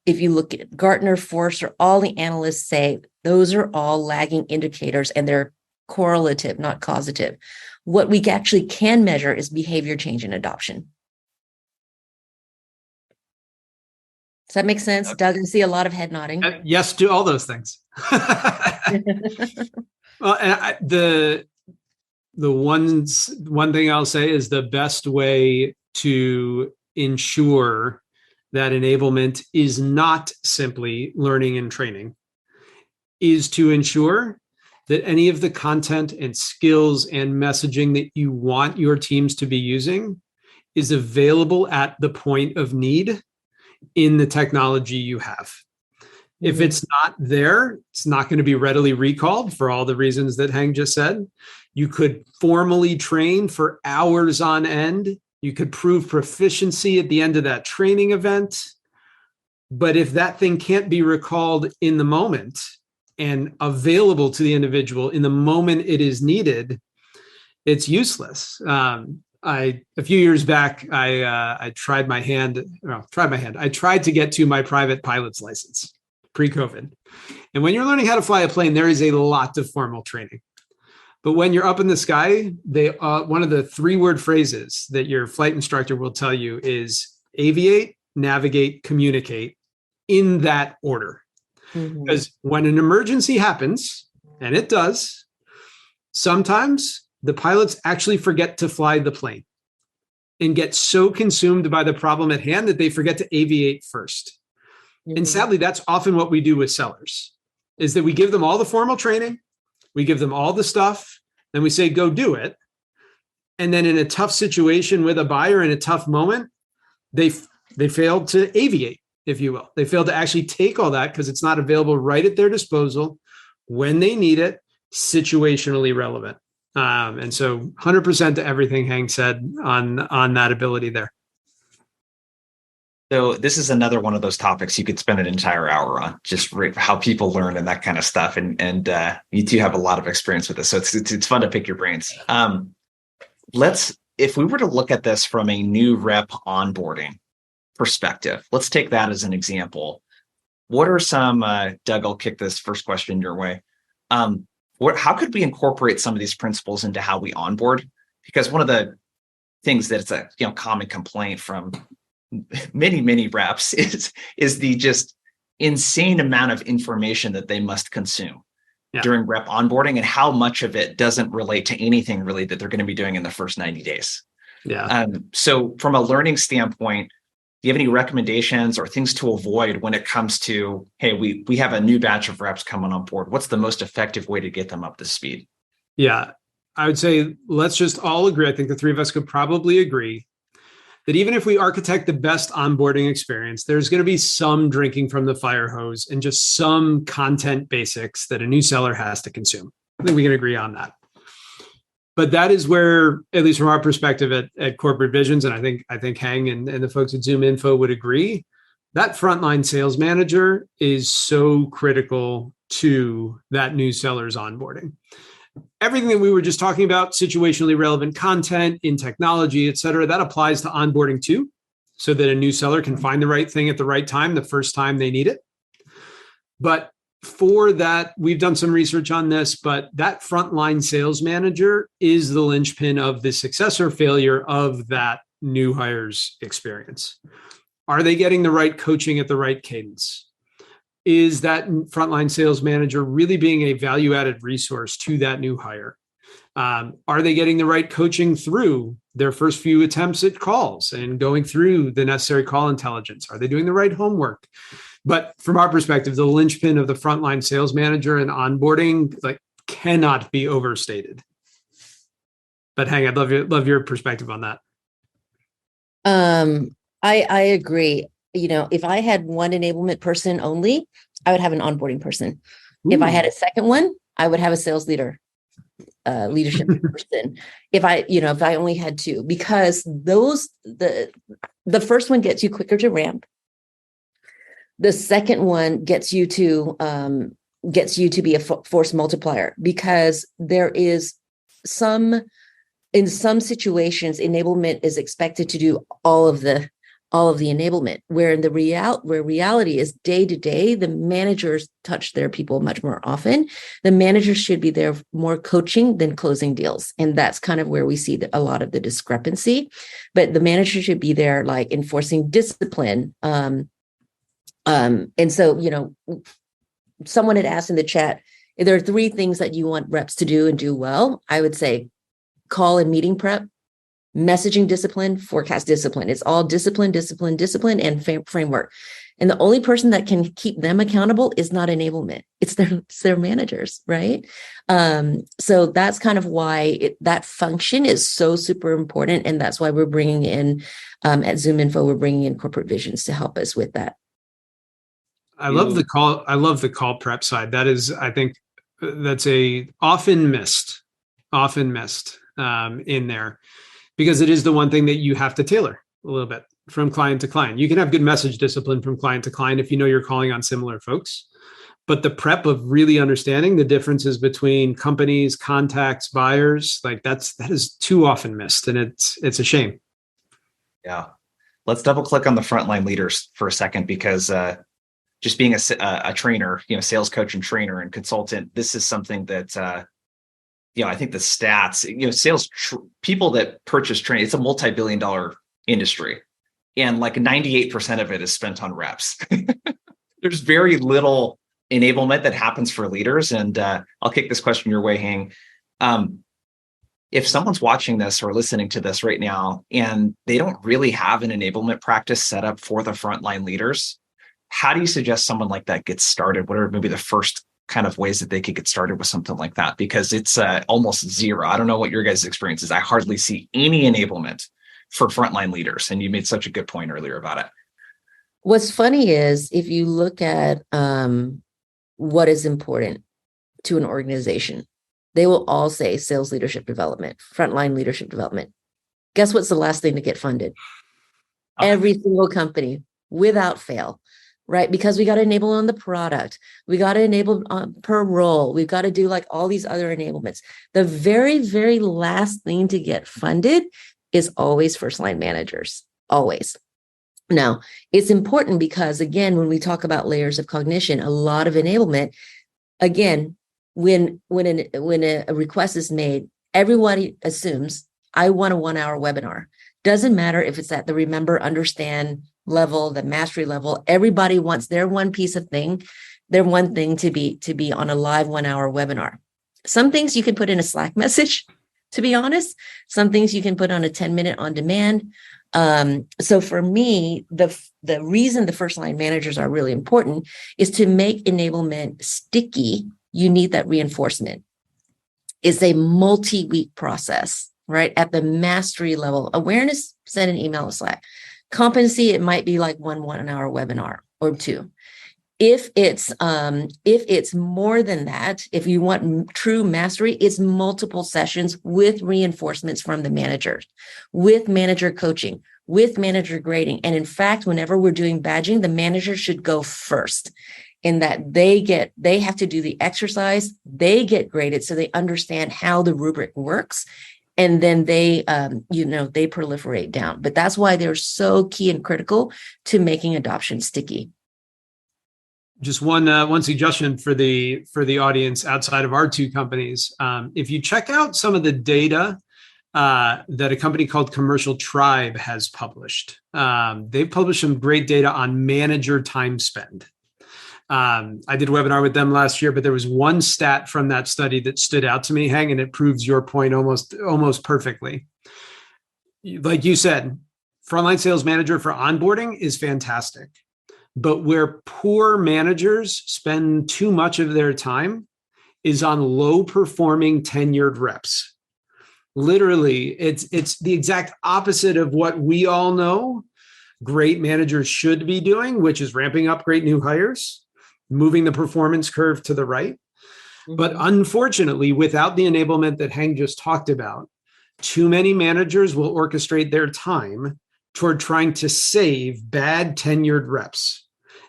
If you look at Gartner, Forrester, all the analysts say those are all lagging indicators and they're correlative, not causative. What we actually can measure is behavior change and adoption. Does that make sense? Okay. Doug, I see a lot of head nodding. Yes, to all those things. Well, and the one thing I'll say is the best way to ensure that enablement is not simply learning and training is to ensure that any of the content and skills and messaging that you want your teams to be using is available at the point of need in the technology you have. Mm-hmm. If it's not there, it's not going to be readily recalled for all the reasons that Heng just said. You could formally train for hours on end. You could prove proficiency at the end of that training event. But if that thing can't be recalled in the moment and available to the individual in the moment it is needed, it's useless. A few years back, I tried my hand. I tried to get to my private pilot's license pre-COVID. And when you're learning how to fly a plane, there is a lot of formal training. But when you're up in the sky, one of the 3-word phrases that your flight instructor will tell you is aviate, navigate, communicate in that order. Mm-hmm. Because when an emergency happens, and it does, sometimes the pilots actually forget to fly the plane and get so consumed by the problem at hand that they forget to aviate first. Mm-hmm. And sadly, that's often what we do with sellers, is that we give them all the formal training, we give them all the stuff, then we say, go do it. And then in a tough situation with a buyer in a tough moment, they failed to aviate, if you will. They failed to actually take all that because it's not available right at their disposal when they need it, situationally relevant. And so 100% to everything Heng said on that ability there. So this is another one of those topics you could spend an entire hour on, just how people learn and that kind of stuff. And you two have a lot of experience with this, so it's fun to pick your brains. If we were to look at this from a new rep onboarding perspective, let's take that as an example. What are some, Doug, I'll kick this first question your way. How could we incorporate some of these principles into how we onboard? Because one of the things that it's a common complaint from many reps is the just insane amount of information that they must consume during rep onboarding, and how much of it doesn't relate to anything really that they're going to be doing in the first 90 days. Yeah. So from a learning standpoint, do you have any recommendations or things to avoid when it comes to, hey, we have a new batch of reps coming on board? What's the most effective way to get them up to speed? Yeah, I would say let's just all agree. I think the 3 of us could probably agree that even if we architect the best onboarding experience, there's going to be some drinking from the fire hose and just some content basics that a new seller has to consume. I think we can agree on that. But that is where, at least from our perspective at Corporate Visions, and I think Hang and the folks at ZoomInfo would agree, that frontline sales manager is so critical to that new seller's onboarding. Everything that we were just talking about, situationally relevant content in technology, et cetera, that applies to onboarding too, so that a new seller can find the right thing at the right time, the first time they need it. But for that, we've done some research on this, but that frontline sales manager is the linchpin of the success or failure of that new hire's experience. Are they getting the right coaching at the right cadence? Is that frontline sales manager really being a value-added resource to that new hire? Are they getting the right coaching through their first few attempts at calls and going through the necessary call intelligence? Are they doing the right homework? But from our perspective, the linchpin of the frontline sales manager and onboarding cannot be overstated. But Hang, I'd love your perspective on that. I agree. If I had one enablement person only, I would have an onboarding person. Ooh. If I had a second one, I would have a sales leadership person. If I only had two, because the first one gets you quicker to ramp. The second one gets you to be a force multiplier, because there is in some situations, enablement is expected to do all of the enablement, where reality is day to day, the managers touch their people much more often. The managers should be there more coaching than closing deals. And that's kind of where we see a lot of the discrepancy. But the manager should be there, like enforcing discipline. And so, someone had asked in the chat, if there are 3 things that you want reps to do and do well, I would say call and meeting prep, messaging discipline, forecast discipline. It's all discipline, and framework. And the only person that can keep them accountable is not enablement. It's their managers, right? So that's kind of why that function is so super important. And that's why we're bringing in, at ZoomInfo, we're bringing in Corporate Visions to help us with that. I love the call prep side. That is, I think that's a often missed in there, because it is the one thing that you have to tailor a little bit from client to client. You can have good message discipline from client to client if you know you're calling on similar folks, but the prep of really understanding the differences between companies, contacts, buyers, that is too often missed, and it's a shame. Yeah. Let's double click on the frontline leaders for a second, because just being a trainer, sales coach and trainer and consultant, this is something that, I think the stats, sales people that purchase training, it's a multi-billion-dollar industry, and 98% of it is spent on reps. There's very little enablement that happens for leaders. And I'll kick this question your way, Hang. If someone's watching this or listening to this right now, and they don't really have an enablement practice set up for the frontline leaders, how do you suggest someone like that gets started? What are maybe the first kind of ways that they could get started with something like that? Because it's almost zero. I don't know what your guys' experience is. I hardly see any enablement for frontline leaders. And you made such a good point earlier about it. What's funny is, if you look at what is important to an organization, they will all say sales leadership development, frontline leadership development. Guess what's the last thing to get funded? Every single company, without fail. Right? Because we got to enable on the product. We got to enable per role. We've got to do all these other enablements. The very, very last thing to get funded is always first line managers. Always. Now, it's important because, again, when we talk about layers of cognition, a lot of enablement, again, when a request is made, everybody assumes, I want a 1-hour webinar. Doesn't matter if it's at the remember, understand level, the mastery level. Everybody wants their one piece of thing, their one thing to be on a live 1-hour webinar. Some things you can put in a Slack message, to be honest. Some things you can put on a 10-minute on demand. So for me, the reason the first line managers are really important is to make enablement sticky. You need that reinforcement. It's a multi-week process. right? At the mastery level, awareness, send an email or Slack. Competency, it might be like one hour webinar or two. If it's more than that, if you want true mastery, it's multiple sessions with reinforcements from the managers, with manager coaching, with manager grading. And in fact, whenever we're doing badging, the manager should go first in that they have to do the exercise, they get graded so they understand how the rubric works. And then they proliferate down. But that's why they're so key and critical to making adoption sticky. Just one suggestion for the audience outside of our two companies. If you check out some of the data that a company called Commercial Tribe has published, they've published some great data on manager time spend. I did a webinar with them last year, but there was one stat from that study that stood out to me, Hang, and it proves your point almost perfectly. Like you said, frontline sales manager for onboarding is fantastic. But where poor managers spend too much of their time is on low performing tenured reps. Literally, it's the exact opposite of what we all know great managers should be doing, which is ramping up great new hires, moving the performance curve to the right. Mm-hmm. But unfortunately, without the enablement that Hang just talked about, too many managers will orchestrate their time toward trying to save bad tenured reps.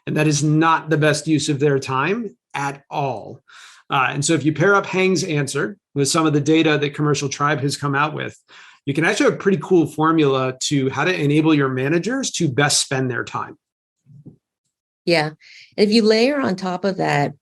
And that is not the best use of their time at all. And so if you pair up Hang's answer with some of the data that Commercial Tribe has come out with, you can actually have a pretty cool formula to how to enable your managers to best spend their time. Yeah. And if you layer on top of that,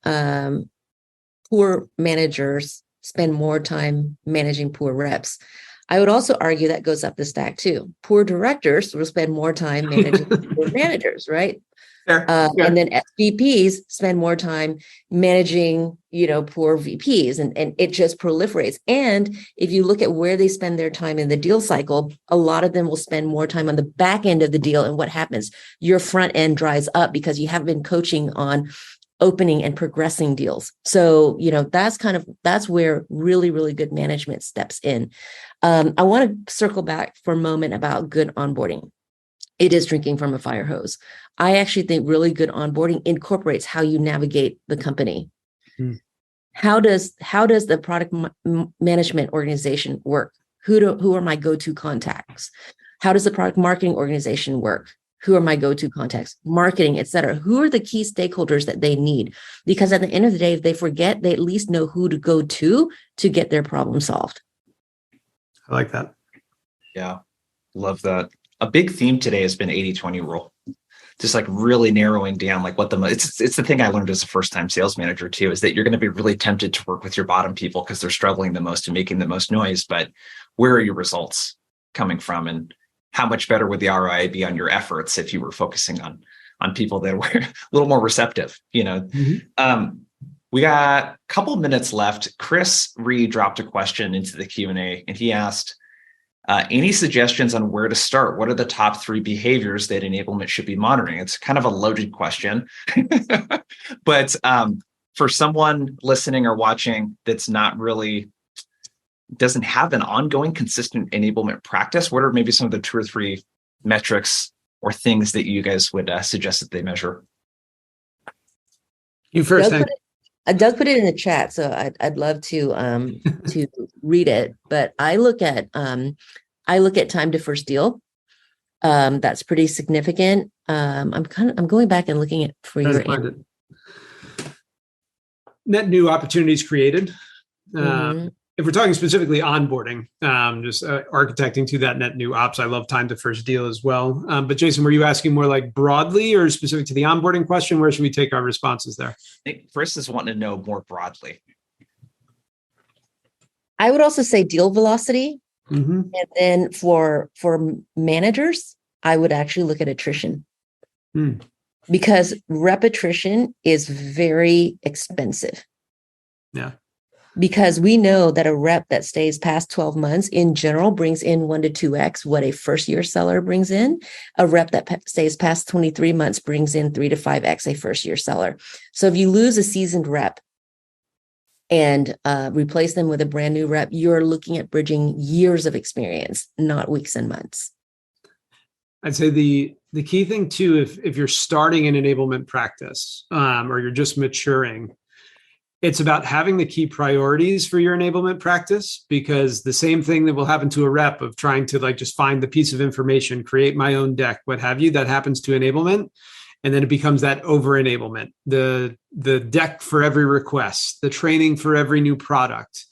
poor managers spend more time managing poor reps. I would also argue that goes up the stack too. Poor directors will spend more time managing poor managers, right? And then SVPs spend more time managing, poor VPs, and it just proliferates. And if you look at where they spend their time in the deal cycle, a lot of them will spend more time on the back end of the deal. And what happens? Your front end dries up because you haven't been coaching on opening and progressing deals. So, that's where really, really good management steps in. I want to circle back for a moment about good onboarding. It is drinking from a fire hose. I actually think really good onboarding incorporates how you navigate the company. Hmm. How does the product management organization work? Who are my go-to contacts? How does the product marketing organization work? Who are my go-to contacts? Marketing, et cetera. Who are the key stakeholders that they need? Because at the end of the day, if they forget, they at least know who to go to get their problem solved. I like that. Yeah, love that. A big theme today has been 80-20 rule. Just like really narrowing down like what it's the thing I learned as a first-time sales manager too, is that you're going to be really tempted to work with your bottom people because they're struggling the most and making the most noise. But where are your results coming from, and how much better would the ROI be on your efforts if you were focusing on people that were a little more receptive? Mm-hmm. We got a couple minutes left. Chris dropped a question into the Q&A, and he asked, any suggestions on where to start? What are the top 3 behaviors that enablement should be monitoring? It's kind of a loaded question, but for someone listening or watching that's doesn't have an ongoing consistent enablement practice, what are maybe some of the 2 or 3 metrics or things that you guys would suggest that they measure? You first. Doug put it in the chat, so I'd love to read it. But I look at time to first deal. That's pretty significant. I'm going back and looking at for your net new opportunities created. Mm-hmm. If we're talking specifically onboarding, just architecting to that net new ops, I love time to first deal as well. But Jason, were you asking more like broadly or specific to the onboarding question? Where should we take our responses there? I think Chris is wanting to know more broadly. I would also say deal velocity. Mm-hmm. And then for managers, I would actually look at attrition. Because rep attrition is very expensive. Yeah. Because we know that a rep that stays past 12 months in general brings in 1 to 2x what a first year seller brings in. A rep that stays past 23 months brings in 3 to 5x a first year seller. So if you lose a seasoned rep and replace them with a brand new rep, you're looking at bridging years of experience, not weeks and months. I'd say the key thing too, if you're starting an enablement practice or you're just maturing, it's about having the key priorities for your enablement practice, because the same thing that will happen to a rep of trying to like just find the piece of information, create my own deck, what have you, that happens to enablement. And then it becomes that over enablement, the deck for every request, the training for every new product.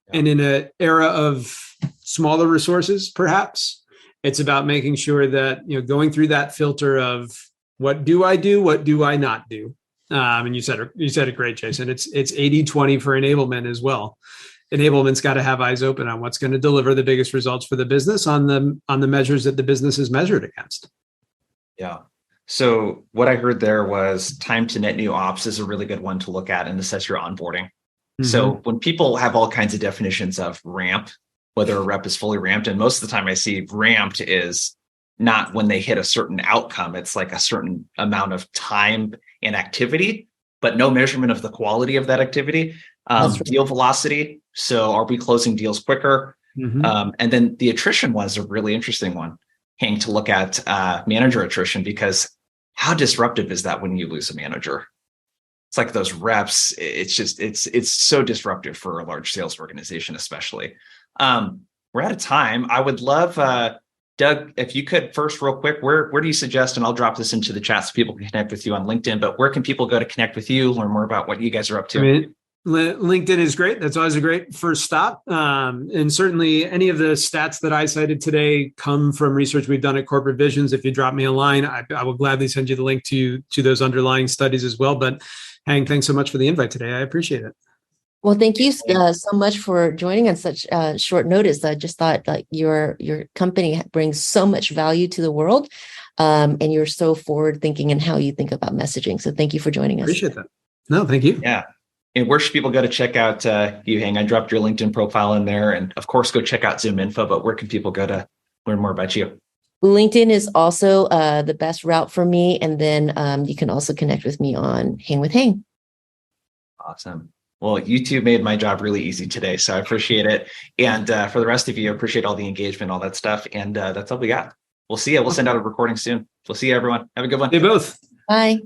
Yeah. And in an era of smaller resources, perhaps, it's about making sure that, going through that filter of what do I do? What do I not do? And you said it great, Jason. It's 80-20 for enablement as well. Enablement's got to have eyes open on what's going to deliver the biggest results for the business on the measures that the business is measured against. Yeah. So what I heard there was time to net new ops is a really good one to look at and assess your onboarding. Mm-hmm. So when people have all kinds of definitions of ramp, whether a rep is fully ramped, and most of the time I see ramped is not when they hit a certain outcome. It's like a certain amount of time and activity, but no measurement of the quality of that activity. Deal velocity. So are we closing deals quicker? Mm-hmm. And then the attrition one is a really interesting one, Hank, to look at manager attrition, because how disruptive is that when you lose a manager? It's like those reps. It's so disruptive for a large sales organization, especially. We're out of time. I would love, Doug, if you could first real quick, where do you suggest, and I'll drop this into the chat so people can connect with you on LinkedIn, but where can people go to connect with you, learn more about what you guys are up to? I mean, LinkedIn is great. That's always a great first stop. And certainly any of the stats that I cited today come from research we've done at Corporate Visions. If you drop me a line, I will gladly send you the link to those underlying studies as well. But Hank, thanks so much for the invite today. I appreciate it. Well, thank you so much for joining on such short notice. I just thought like your company brings so much value to the world, and you're so forward thinking in how you think about messaging. So thank you for joining us. Appreciate that. No, thank you. Yeah. And where should people go to check out you, Hank? I dropped your LinkedIn profile in there, and of course, go check out ZoomInfo. But where can people go to learn more about you? LinkedIn is also the best route for me, and then you can also connect with me on Hang with Hang. Awesome. Well, you two made my job really easy today, so I appreciate it. And for the rest of you, I appreciate all the engagement, all that stuff. And that's all we got. We'll see you. We'll send out a recording soon. We'll see you, everyone. Have a good one. Hey, both. Bye.